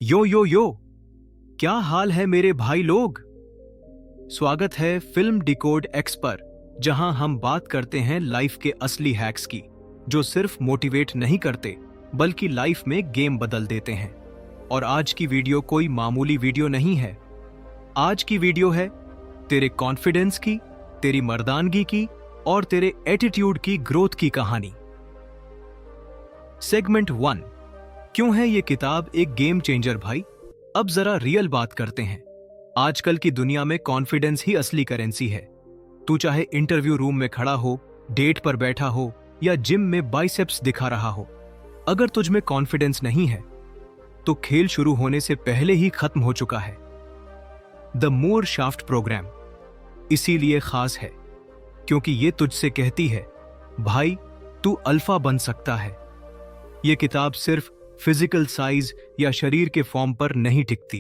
यो, क्या हाल है मेरे भाई लोग। स्वागत है फिल्म डिकोड एक्स पर, जहां हम बात करते हैं लाइफ के असली हैक्स की, जो सिर्फ मोटिवेट नहीं करते बल्कि लाइफ में गेम बदल देते हैं। और आज की वीडियो कोई मामूली वीडियो नहीं है। आज की वीडियो है तेरे कॉन्फिडेंस की, तेरी मर्दानगी की और तेरे एटीट्यूड की ग्रोथ की कहानी। सेगमेंट 1, क्यों है ये किताब एक गेम चेंजर भाई। अब जरा रियल बात करते हैं। आजकल की दुनिया में कॉन्फिडेंस ही असली करेंसी है। तू चाहे इंटरव्यू रूम में खड़ा हो, डेट पर बैठा हो या जिम में बाइसेप्स दिखा रहा हो, अगर तुझ में कॉन्फिडेंस नहीं है तो खेल शुरू होने से पहले ही खत्म हो चुका है। द मूर शाफ्ट प्रोग्राम इसीलिए खास है क्योंकि ये तुझसे कहती है, भाई तू अल्फा बन सकता है। ये किताब सिर्फ फिजिकल साइज या शरीर के फॉर्म पर नहीं टिकती।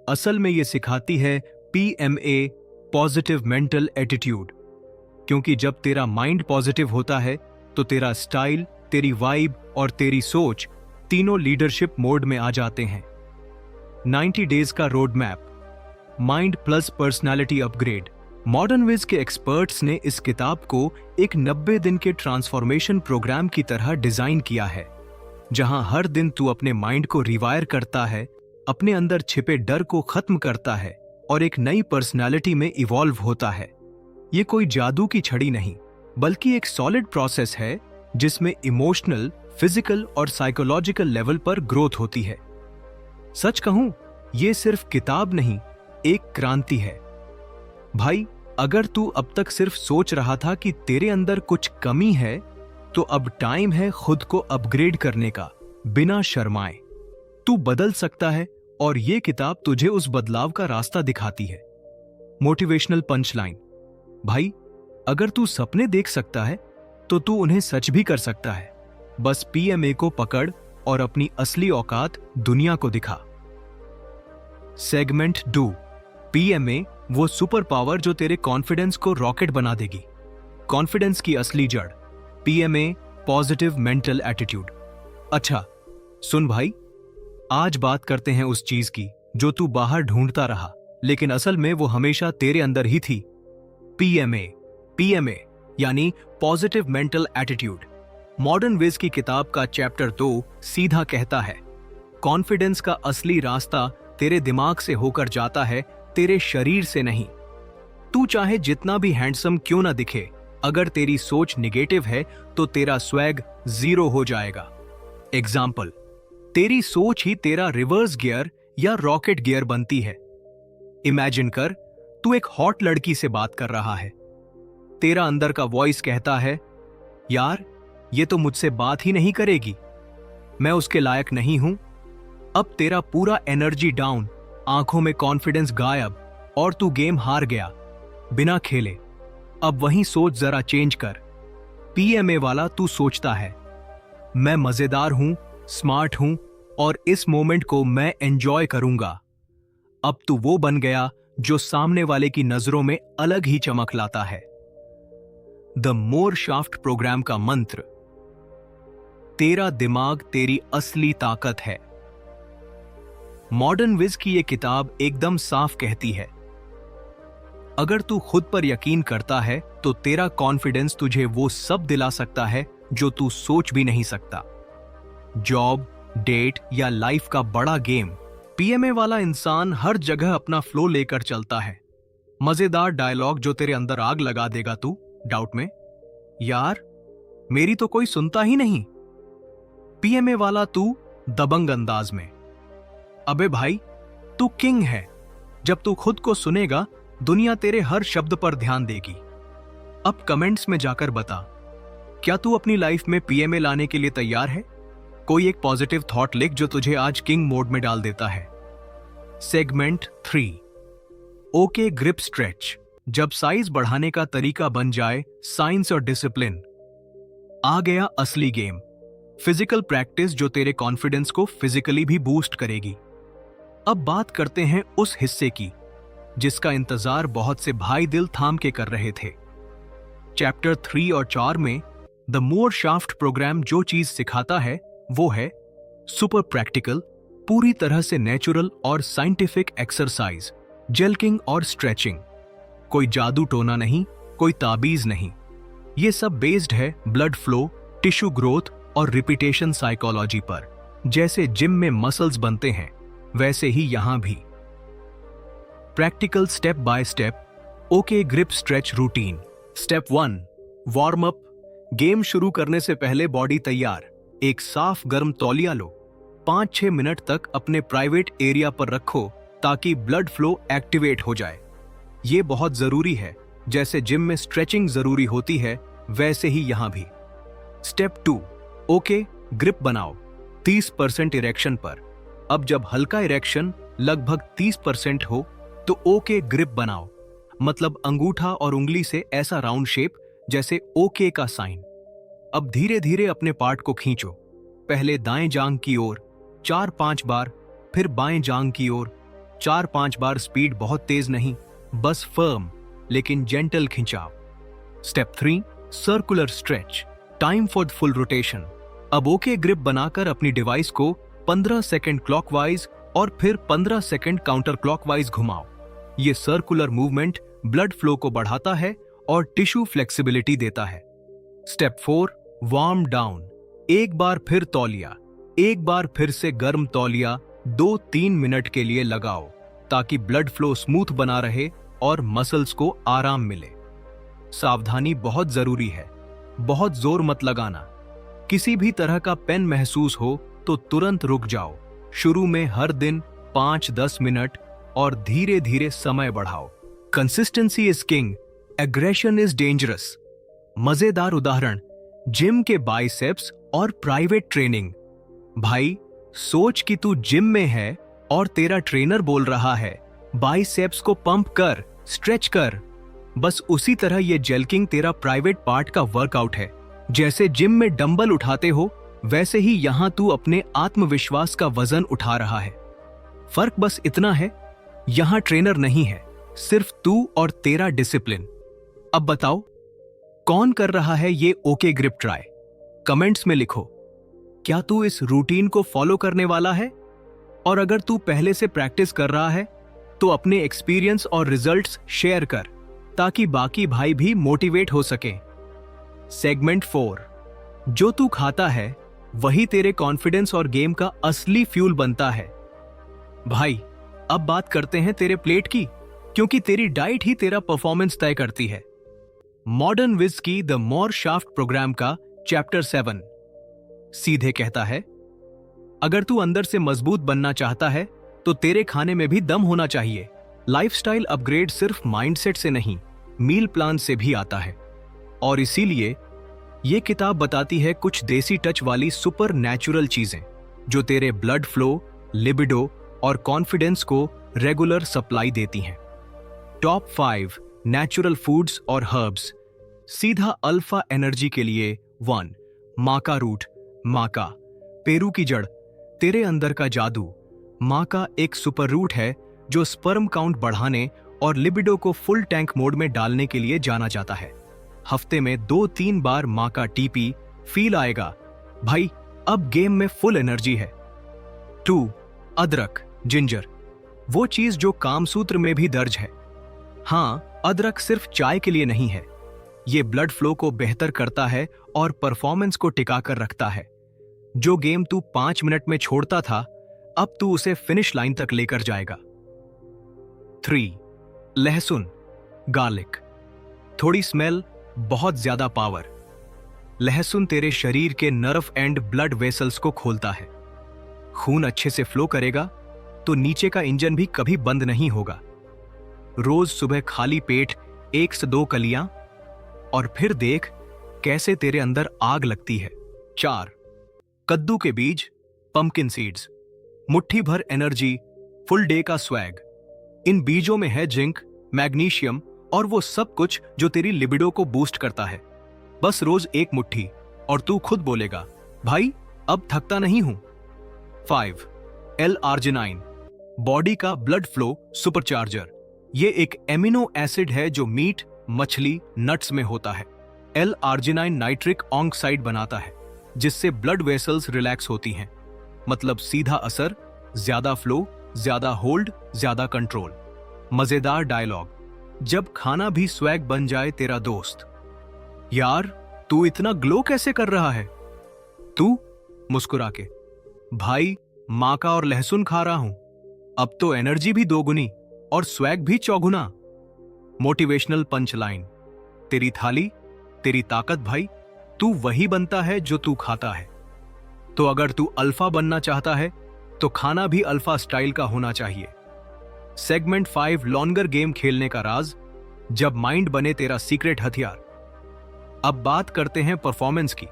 असल में ये सिखाती है PMA, पॉजिटिव मेंटल एटीट्यूड। क्योंकि जब तेरा माइंड पॉजिटिव होता है तो तेरा स्टाइल, तेरी वाइब और तेरी सोच तीनों लीडरशिप मोड में आ जाते हैं। 90 डेज का road map, mind plus personality upgrade. Modern विज के एक्सपर्ट्स ने इस किताब को एक 90 दिन के ट्रांसफॉर्मेशन प्रोग्राम की तरह डिजाइन किया है, जहां हर दिन तू अपने माइंड को रिवायर करता है, अपने अंदर छिपे डर को खत्म करता है और एक नई पर्सनालिटी में इवॉल्व होता है। ये कोई जादू की छड़ी नहीं, बल्कि एक सॉलिड प्रोसेस है जिसमें इमोशनल, फिजिकल और साइकोलॉजिकल लेवल पर ग्रोथ होती है। सच कहूं, ये सिर्फ किताब नहीं, एक क्रांति है। भाई, अगर तू अब तक सिर्फ सोच रहा था कि तेरे अंदर कुछ कमी है, तो अब टाइम है खुद को अपग्रेड करने का, बिना शर्माए। तू बदल सकता है और ये किताब तुझे उस बदलाव का रास्ता दिखाती है। मोटिवेशनल पंचलाइन, भाई अगर तू सपने देख सकता है तो तू उन्हें सच भी कर सकता है। बस PMA को पकड़ और अपनी असली औकात दुनिया को दिखा। सेगमेंट 2, PMA वो सुपर पावर जो तेरे कॉन्फिडेंस को रॉकेट बना देगी। कॉन्फिडेंस की असली जड़, PMA, पॉजिटिव मेंटल एटीट्यूड। अच्छा सुन भाई, आज बात करते हैं उस चीज की जो तू बाहर ढूंढता रहा, लेकिन असल में वो हमेशा तेरे अंदर ही थी। PMA यानी पॉजिटिव मेंटल एटीट्यूड। मॉडर्न विज की किताब का चैप्टर 2 सीधा कहता है, कॉन्फिडेंस का असली रास्ता तेरे दिमाग से होकर जाता है, तेरे शरीर से नहीं। तू चाहे जितना भी हैंडसम क्यों ना दिखे, अगर तेरी सोच निगेटिव है तो तेरा स्वैग 0 हो जाएगा। एग्जाम्पल, तेरी सोच ही तेरा रिवर्स गियर या रॉकेट गियर बनती है। इमेजिन कर, तू एक हॉट लड़की से बात कर रहा है। तेरा अंदर का वॉइस कहता है, यार ये तो मुझसे बात ही नहीं करेगी, मैं उसके लायक नहीं हूं। अब तेरा पूरा एनर्जी डाउन, आंखों में कॉन्फिडेंस गायब और तू गेम हार गया बिना खेले। अब वहीं सोच जरा चेंज कर। PMA वाला तू सोचता है, मैं मजेदार हूं, स्मार्ट हूं और इस मोमेंट को मैं एंजॉय करूंगा। अब तू वो बन गया जो सामने वाले की नजरों में अलग ही चमक लाता है। द मोर शाफ्ट प्रोग्राम का मंत्र, तेरा दिमाग तेरी असली ताकत है। मॉडर्न विज की यह किताब एकदम साफ कहती है, अगर तू खुद पर यकीन करता है तो तेरा कॉन्फिडेंस तुझे वो सब दिला सकता है जो तू सोच भी नहीं सकता। जॉब, डेट या लाइफ का बड़ा गेम, PMA वाला इंसान हर जगह अपना फ्लो लेकर चलता है। मजेदार डायलॉग जो तेरे अंदर आग लगा देगा तू डाउट में, यार मेरी तो कोई सुनता ही नहीं। PMA वाला तू दबंग अंदाज में, अबे भाई तू किंग है। जब तू खुद को सुनेगा, दुनिया तेरे हर शब्द पर ध्यान देगी। अब कमेंट्स में जाकर बता, क्या तू अपनी लाइफ में PMA लाने के लिए तैयार है? कोई एक पॉजिटिव थॉट लिख जो तुझे आज किंग मोड में डाल देता है। Segment 3, okay grip stretch. जब साइज बढ़ाने का तरीका बन जाए साइंस और डिसिप्लिन, आ गया असली गेम। फिजिकल प्रैक्टिस जो तेरे कॉन्फिडेंस को फिजिकली भी बूस्ट करेगी। अब बात करते हैं उस हिस्से की जिसका इंतजार बहुत से भाई दिल थाम के कर रहे थे। चैप्टर 3 और 4 में द मोर शाफ्ट प्रोग्राम जो चीज सिखाता है वो है सुपर प्रैक्टिकल, पूरी तरह से नेचुरल और साइंटिफिक एक्सरसाइज, जल्किंग और स्ट्रेचिंग। कोई जादू टोना नहीं, कोई ताबीज नहीं। ये सब बेस्ड है ब्लड फ्लो, टिश्यू ग्रोथ और रिपीटेशन साइकोलॉजी पर। जैसे जिम में मसल्स बनते हैं, वैसे ही यहां भी। Practical step by step okay grip stretch routine. Step 1, warm up. Game शुरू करने से पहले बॉडी तैयार। एक साफ गर्म तौलिया लो, 5-6 मिनट तक अपने प्राइवेट एरिया पर रखो ताकि ब्लड फ्लो एक्टिवेट हो जाए। ये बहुत जरूरी है। जैसे जिम में स्ट्रेचिंग जरूरी होती है, वैसे ही यहां भी। स्टेप 2, ओके ग्रिप बनाओ 30% इरेक्शन पर। अब जब हल्का इरेक्शन लगभग 30% हो तो ओके ग्रिप बनाओ, मतलब अंगूठा और उंगली से ऐसा राउंड शेप जैसे ओके का साइन। अब धीरे धीरे अपने पार्ट को खींचो। पहले दाएं जांघ की ओर 4-5 बार, फिर बाएं जांघ की ओर 4-5 बार। स्पीड बहुत तेज नहीं, बस फर्म लेकिन जेंटल खिंचाव। Step 3, circular stretch. Time for full rotation. अब ओके ग्रिप बनाकर अपनी डिवाइस को 15 सेकंड क्लॉकवाइज और फिर 15 सेकंड काउंटर क्लॉकवाइज घुमाओ। ये सर्कुलर मूवमेंट ब्लड फ्लो को बढ़ाता है और टिश्यू फ्लेक्सिबिलिटी देता है। Step 4, warm down. एक बार फिर तौलिया, एक बार फिर से गर्म तौलिया 2-3 मिनट के लिए लगाओ ताकि ब्लड फ्लो स्मूथ बना रहे और मसल्स को आराम मिले। सावधानी बहुत जरूरी है। बहुत जोर मत लगाना। किसी भी तरह का पेन महसूस हो तो तुरंत रुक जाओ। शुरू में हर दिन 5-10 मिनट और धीरे धीरे समय बढ़ाओ। Consistency is king, aggression is dangerous. मजेदार उदाहरण, जिम के बाइसेप्स और प्राइवेट ट्रेनिंग। भाई, सोच कि तू जिम में है और तेरा ट्रेनर बोल रहा है बाइसेप्स को पंप कर, स्ट्रेच कर। बस उसी तरह ये जल्किंग तेरा प्राइवेट पार्ट का वर्कआउट है। जैसे जिम में डंबल उठाते हो, वैसे ही यहां तू अपने आत्मविश्वास का वजन उठा रहा है। फर्क बस इतना है, यहां ट्रेनर नहीं है, सिर्फ तू और तेरा डिसिप्लिन। अब बताओ, कौन कर रहा है ये ओके ग्रिप ट्राई? कमेंट्स में लिखो। क्या तू इस रूटीन को फॉलो करने वाला है? और अगर तू पहले से प्रैक्टिस कर रहा है तो अपने एक्सपीरियंस और रिजल्ट्स शेयर कर ताकि बाकी भाई भी मोटिवेट हो सकें। सेगमेंट 4, जो तू खाता है वही तेरे कॉन्फिडेंस और गेम का असली फ्यूल बनता है। भाई, अब बात करते हैं तेरे प्लेट की, क्योंकि तेरी डाइट ही तेरा परफॉर्मेंस तय करती है। मॉडर्न विज की द मोर शाफ्ट प्रोग्राम का चैप्टर 7 सीधे कहता है, अगर तू अंदर से मजबूत बनना चाहता है तो तेरे खाने में भी दम होना चाहिए। लाइफस्टाइल अपग्रेड सिर्फ माइंडसेट से नहीं, मील प्लान से भी आता है। और इसीलिए ये किताब बताती है कुछ देसी टच वाली सुपर नेचुरल चीजें जो तेरे ब्लड फ्लो, लिबिडो और कॉन्फिडेंस को रेगुलर सप्लाई देती हैं। टॉप 5 नेचुरल फूड्स और हर्ब्स। सीधा अल्फा एनर्जी के लिए 1, माका रूट। माका, पेरू की जड़, तेरे अंदर का जादू। माका एक सुपर रूट है जो स्पर्म काउंट बढ़ाने और लिबिडो को फुल टैंक मोड में डालने के लिए जाना जाता है। हफ्ते में 2-3 बार माका टीपी, फील आएगा भाई, अब गेम में फुल एनर्जी है। 2, अदरक, जिंजर, वो चीज जो कामसूत्र में भी दर्ज है। हाँ, अदरक सिर्फ चाय के लिए नहीं है, ये ब्लड फ्लो को बेहतर करता है और परफॉर्मेंस को टिकाकर रखता है। जो गेम तू 5 मिनट में छोड़ता था, अब तू उसे फिनिश लाइन तक लेकर जाएगा। 3, लहसुन, गार्लिक, थोड़ी स्मेल, बहुत ज्यादा पावर। लहसुन तेरे शरीर के नर्व एंड ब्लड वेसल्स को खोलता है। खून अच्छे से फ्लो करेगा तो नीचे का इंजन भी कभी बंद नहीं होगा। रोज सुबह खाली पेट 1 से 2 कलियां और फिर देख कैसे तेरे अंदर आग लगती है। 4, कद्दू के बीज, पंपकिन सीड्स, मुट्ठी भर एनर्जी, फुल डे का स्वैग। इन बीजों में है जिंक, मैग्नीशियम और वो सब कुछ जो तेरी लिबिडो को बूस्ट करता है। बस रोज 1 मुट्ठी और तू खुद बोलेगा, भाई अब थकता नहीं हूं। 5, L-आर्जिनाइन, बॉडी का ब्लड फ्लो सुपरचार्जर। ये एक एमिनो एसिड है जो मीट, मछली, नट्स में होता है। L-आर्जिनाइन नाइट्रिक ऑक्साइड बनाता है जिससे ब्लड वेसल्स रिलैक्स होती हैं। मतलब सीधा असर, ज्यादा फ्लो, ज्यादा होल्ड, ज्यादा कंट्रोल। मजेदार डायलॉग, जब खाना भी स्वैग बन जाए तेरा दोस्त। यार तू इतना ग्लो कैसे कर रहा है? तू मुस्कुरा के, भाई माँ का और लहसुन खा रहा हूं, अब तो एनर्जी भी दोगुनी और स्वैग भी चौगुना। मोटिवेशनल पंच लाइन, तेरी थाली तेरी ताकत भाई, तू वही बनता है जो तू खाता है। तो अगर तू अल्फा बनना चाहता है तो खाना भी अल्फा स्टाइल का होना चाहिए। सेगमेंट 5, लॉन्गर गेम खेलने का राज, जब माइंड बने तेरा सीक्रेट हथियार। अब बात करते हैं परफॉर्मेंस की,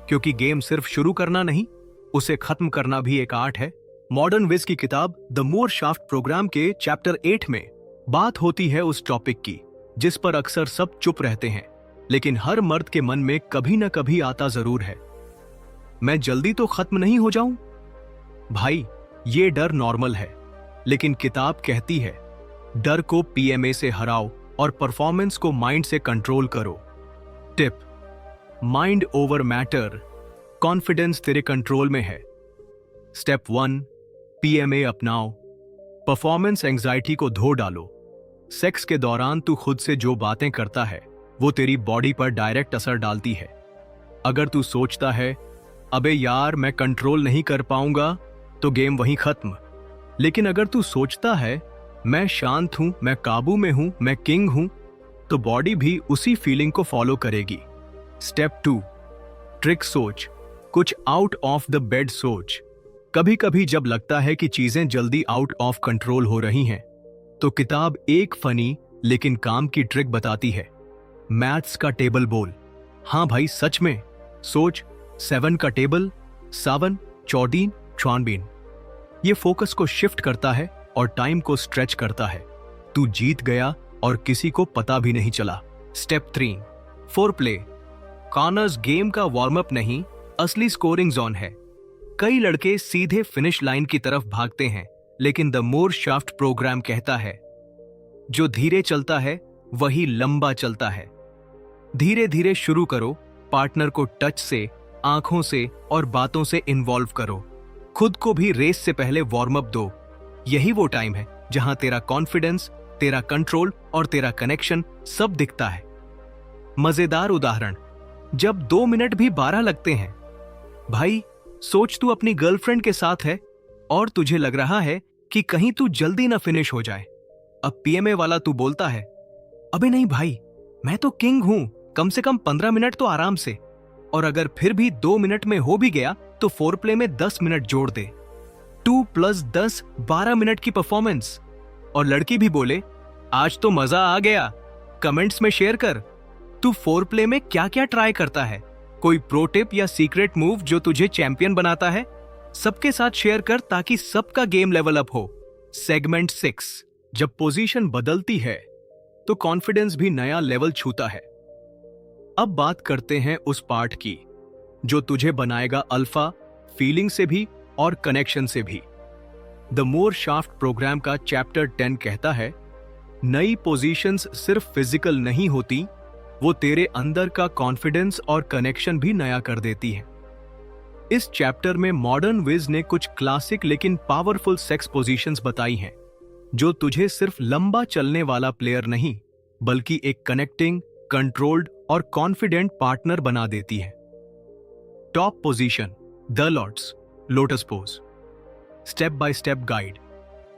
क्योंकि गेम सिर्फ शुरू करना नहीं, उसे खत्म करना भी एक आर्ट है। मॉडर्न विज की किताब द मूर शाफ्ट प्रोग्राम के चैप्टर 8 में बात होती है उस टॉपिक की जिस पर अक्सर सब चुप रहते हैं, लेकिन हर मर्द के मन में कभी न कभी आता जरूर है, मैं जल्दी तो खत्म नहीं हो जाऊं? भाई ये डर नॉर्मल है, लेकिन किताब कहती है डर को पीएमए से हराओ और परफॉर्मेंस को माइंड से कंट्रोल करो। Tip, mind over matter, confidence तेरे कंट्रोल में है। स्टेप 1, पीएमए अपनाओ, परफॉर्मेंस एंजाइटी को धो डालो। सेक्स के दौरान तू खुद से जो बातें करता है वो तेरी बॉडी पर डायरेक्ट असर डालती है। अगर तू सोचता है अबे यार मैं कंट्रोल नहीं कर पाऊंगा, तो गेम वहीं खत्म। लेकिन अगर तू सोचता है मैं शांत हूं, मैं काबू में हूं, मैं किंग हूं, तो बॉडी भी उसी फीलिंग को फॉलो करेगी। स्टेप 2, ट्रिक सोच, कुछ आउट ऑफ द बेड सोच। कभी कभी जब लगता है कि चीजें जल्दी आउट ऑफ कंट्रोल हो रही हैं, तो किताब एक फनी लेकिन काम की ट्रिक बताती है। मैथ्स का टेबल बोल, हाँ भाई सच में। सोच 7 का टेबल, 7, 14, 94। ये फोकस को शिफ्ट करता है और टाइम को स्ट्रेच करता है। तू जीत गया और किसी को पता भी नहीं चला। स्टेप 3, फोरप्ले, कॉर्नर्स गेम का वार्म अप नहीं, असली स्कोरिंग जोन है। कई लड़के सीधे फिनिश लाइन की तरफ भागते हैं, लेकिन द मूर शाफ्ट प्रोग्राम कहता है जो धीरे चलता है वही लंबा चलता है। धीरे धीरे शुरू करो, पार्टनर को टच से, आंखों से और बातों से इन्वॉल्व करो। खुद को भी रेस से पहले वार्म अप दो। यही वो टाइम है जहां तेरा कॉन्फिडेंस, तेरा कंट्रोल और तेरा कनेक्शन सब दिखता है। मजेदार उदाहरण, जब 2 मिनट भी 12 लगते हैं। भाई सोच तू अपनी गर्लफ्रेंड के साथ है और तुझे लग रहा है कि कहीं तू जल्दी ना फिनिश हो जाए। अब पीएमए वाला तू बोलता है अबे नहीं भाई, मैं तो किंग हूं, कम से कम 15 मिनट तो आराम से। और अगर फिर भी 2 मिनट में हो भी गया तो फोरप्ले में 10 मिनट जोड़ दे। 2 + 10 12 मिनट की परफॉर्मेंस। और लड़की भी बोले आज तो मजा आ गया, कमेंट्स में शेयर कर तू फोरप्ले में क्या क्या ट्राई करता है। कोई प्रो टिप या सीक्रेट मूव जो तुझे चैंपियन बनाता है, सबके साथ शेयर कर ताकि सबका गेम लेवल अप हो। सेगमेंट 6, जब पोजीशन बदलती है तो कॉन्फिडेंस भी नया लेवल छूता है। अब बात करते हैं उस पार्ट की जो तुझे बनाएगा अल्फा, फीलिंग से भी और कनेक्शन से भी। द मूर शाफ्ट प्रोग्राम का चैप्टर 10 कहता है नई पोजीशंस सिर्फ फिजिकल नहीं होती, वो तेरे अंदर का कॉन्फिडेंस और कनेक्शन भी नया कर देती है। इस चैप्टर में मॉडर्न विज ने कुछ क्लासिक लेकिन पावरफुल सेक्स पोजीशंस बताई हैं जो तुझे सिर्फ लंबा चलने वाला प्लेयर नहीं बल्कि एक कनेक्टिंग, कंट्रोल्ड और कॉन्फिडेंट पार्टनर बना देती है। Top position, the lords, lotus pose. Step by step guide,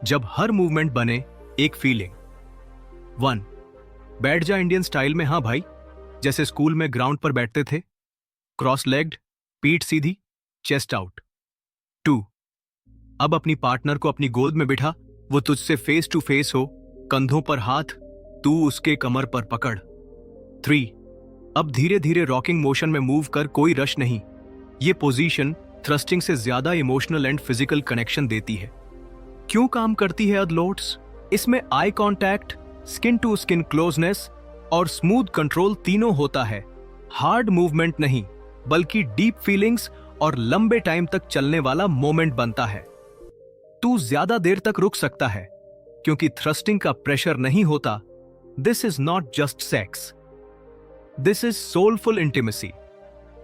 जब हर मूवमेंट बने एक फीलिंग। 1, बैठ जा इंडियन स्टाइल में, हाँ भाई, जैसे स्कूल में ग्राउंड पर बैठते थे, क्रॉस लेग्ड, पीठ सीधी, चेस्ट आउट। 2, अब अपनी पार्टनर को अपनी गोद में बिठा, वो तुझसे फेस टू फेस हो, कंधों पर हाथ, तू उसके कमर पर पकड़। 3, अब धीरे धीरे रॉकिंग मोशन में मूव कर, कोई रश नहीं। ये पोजीशन थ्रस्टिंग से ज्यादा इमोशनल एंड फिजिकल कनेक्शन देती है। क्यों काम करती है अदलोट्स? इसमें eye contact, skin to skin closeness और स्मूथ कंट्रोल तीनों होता है। हार्ड मूवमेंट नहीं बल्कि डीप फीलिंग्स और लंबे टाइम तक चलने वाला मोमेंट बनता है। तू ज्यादा देर तक रुक सकता है क्योंकि थ्रस्टिंग का प्रेशर नहीं होता। This is not just sex, this is soulful intimacy.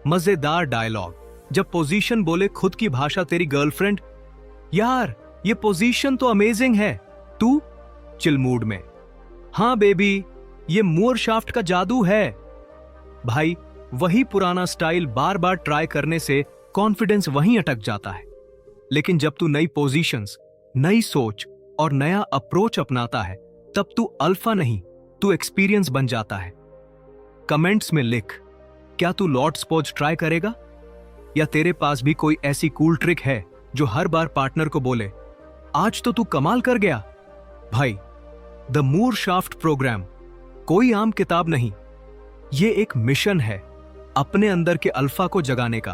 मजेदार डायलॉग, जब पोजीशन बोले खुद की भाषा तेरी गर्लफ्रेंड, यार ये पोजीशन तो अमेजिंग है। तू चिल मूड में, हाँ बेबी, ये मूर शाफ्ट का जादू है। भाई, वही पुराना स्टाइल बार बार ट्राई करने से कॉन्फिडेंस वहीं अटक जाता है। लेकिन जब तू नई पोजीशंस, नई सोच और नया अप्रोच अपनाता है, तब तू अल्फा नहीं, तू एक्सपीरियंस बन जाता है। कमेंट्स में लिख, क्या तू लॉर्ड्स पोज ट्राई करेगा? या तेरे पास भी कोई ऐसी कूल ट्रिक है जो हर बार पार्टनर को बोले, आज तो तू कमाल कर गया। भाई, द मूर शाफ्ट प्रोग्राम कोई आम किताब नहीं, ये एक मिशन है अपने अंदर के अल्फा को जगाने का।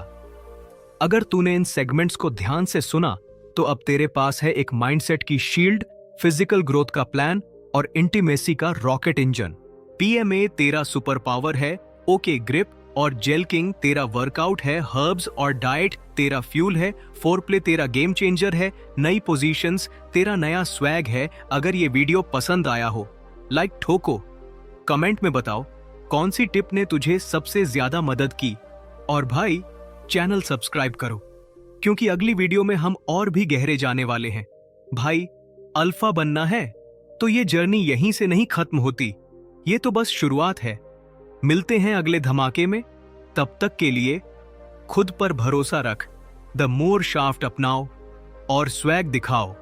अगर तूने इन सेगमेंट्स को ध्यान से सुना, तो अब तेरे पास है एक माइंडसेट की शील्ड, फिजिकल ग्रोथ का प्लान और इंटीमेसी का रॉकेट इंजन। पीएमए तेरा सुपर पावर है, ओके ग्रिप और जेल किंग तेरा वर्कआउट है, हर्ब्स और डाइट तेरा फ्यूल है, फोरप्ले तेरा गेम चेंजर है, नई पोजीशंस तेरा नया स्वैग है। अगर ये वीडियो पसंद आया हो, लाइक ठोको, कमेंट में बताओ कौन सी टिप ने तुझे सबसे ज्यादा मदद की, और भाई चैनल सब्सक्राइब करो, क्योंकि अगली वीडियो में हम और भी गहरे जाने वाले हैं। भाई, अल्फा बनना है तो ये जर्नी यहीं से नहीं खत्म होती, ये तो बस शुरुआत है। मिलते हैं अगले धमाके में, तब तक के लिए खुद पर भरोसा रख, द मूर शाफ्ट अपनाओ और स्वैग दिखाओ।